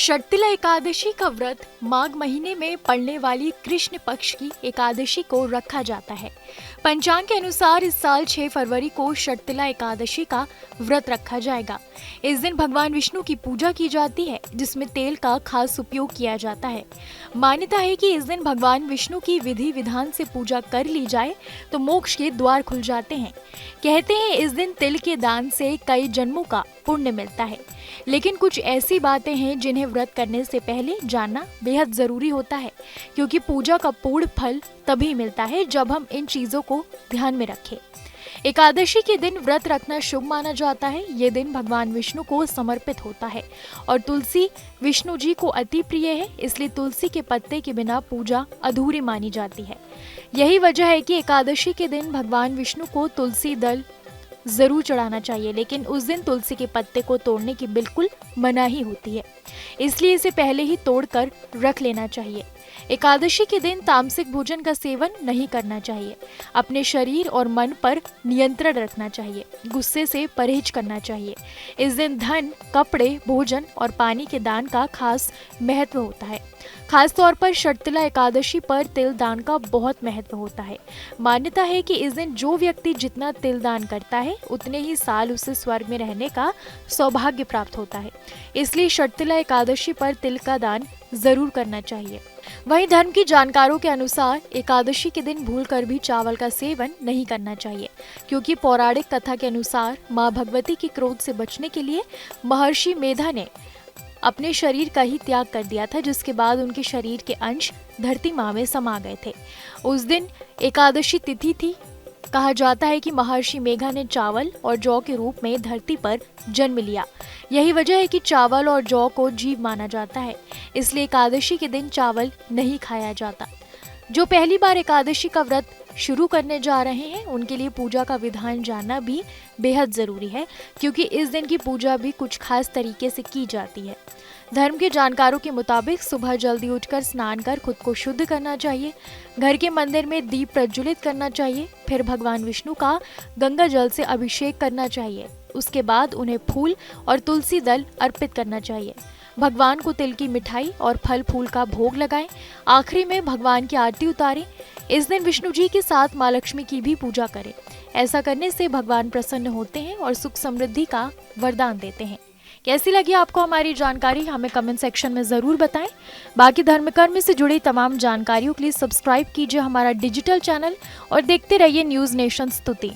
षटतिला एकादशी का व्रत माघ महीने में पड़ने वाली कृष्ण पक्ष की एकादशी को रखा जाता है। पंचांग के अनुसार इस साल 6 फरवरी को षटतिला एकादशी का व्रत रखा जाएगा। इस दिन भगवान विष्णु की पूजा की जाती है, जिसमें तेल का खास उपयोग किया जाता है। मान्यता है कि इस दिन भगवान विष्णु की विधि विधान से पूजा कर ली जाए तो मोक्ष के द्वार खुल जाते हैं। कहते हैं इस दिन तिल के दान से कई जन्मों का पुण्य मिलता है। लेकिन कुछ ऐसी बातें हैं जिन्हें व्रत करने से पहले जानना बेहद जरूरी होता है, क्योंकि पूजा का पूर्ण फल तभी मिलता है जब हम इन चीजों को ध्यान में रखें। एकादशी के दिन व्रत रखना शुभ माना जाता है। ये दिन भगवान विष्णु को समर्पित होता है और तुलसी विष्णु जी को अति प्रिय है, इसलिए तुलसी के पत्ते के बिना पूजा अधूरी मानी जाती है। यही वजह है कि एकादशी के दिन भगवान विष्णु को तुलसी दल जरूर चढ़ाना चाहिए, लेकिन उस दिन तुलसी के पत्ते को तोड़ने की बिल्कुल मनाही होती है, इसलिए इसे पहले ही तोड़कर रख लेना चाहिए। एकादशी के दिन तामसिक भोजन का सेवन नहीं करना चाहिए। अपने शरीर और मन पर नियंत्रण रखना चाहिए। गुस्से से परहेज करना चाहिए। इस दिन धन, कपड़े, भोजन और पानी के दान का खास महत्व होता है। खास तौर पर षटतिला एकादशी पर तिल दान का बहुत महत्व होता है। मान्यता है कि इस दिन जो व्यक्ति जितना तिल दान करता है, उतने ही साल उसे स्वर्ग में रहने का सौभाग्य प्राप्त होता है। इसलिए षटतिला एकादशी पर तिल का दान जरूर करना चाहिए। वहीं धर्म की जानकारों के अनुसार एकादशी के दिन भूलकर भी चावल का सेवन नहीं करना चाहिए, क्योंकि पौराणिक कथा के अनुसार मां भगवती के क्रोध से बचने के लिए महर्षि मेधा ने अपने शरीर का ही त्याग कर दिया था, जिसके बाद उनके शरीर के अंश धरती मां में समा गए थे। उस दिन एकादशी तिथि थी। कहा जाता है कि महर्षि मेघा ने चावल और जौ के रूप में धरती पर जन्म लिया। यही वजह है कि चावल और जौ को जीव माना जाता है, इसलिए एकादशी के दिन चावल नहीं खाया जाता। जो पहली बार एकादशी का व्रत शुरू करने जा रहे हैं, उनके लिए पूजा का विधान जानना भी बेहद जरूरी है, क्योंकि इस दिन की पूजा भी कुछ खास तरीके से की जाती है। धर्म के जानकारों के मुताबिक सुबह जल्दी उठकर स्नान कर खुद को शुद्ध करना चाहिए। घर के मंदिर में दीप प्रज्वलित करना चाहिए। फिर भगवान विष्णु का गंगा जल से अभिषेक करना चाहिए। उसके बाद उन्हें फूल और तुलसी दल अर्पित करना चाहिए। भगवान को तिल की मिठाई और फल फूल का भोग लगाएं। आखिरी में भगवान की आरती उतारें। इस दिन विष्णु जी के साथ माँ लक्ष्मी की भी पूजा करें। ऐसा करने से भगवान प्रसन्न होते हैं और सुख समृद्धि का वरदान देते हैं। कैसी लगी आपको हमारी जानकारी, हमें कमेंट सेक्शन में जरूर बताएं। बाकी धर्म कर्म से जुड़ी तमाम जानकारियों के लिए सब्सक्राइब कीजिए हमारा डिजिटल चैनल और देखते रहिए न्यूज़ नेशन स्तुति।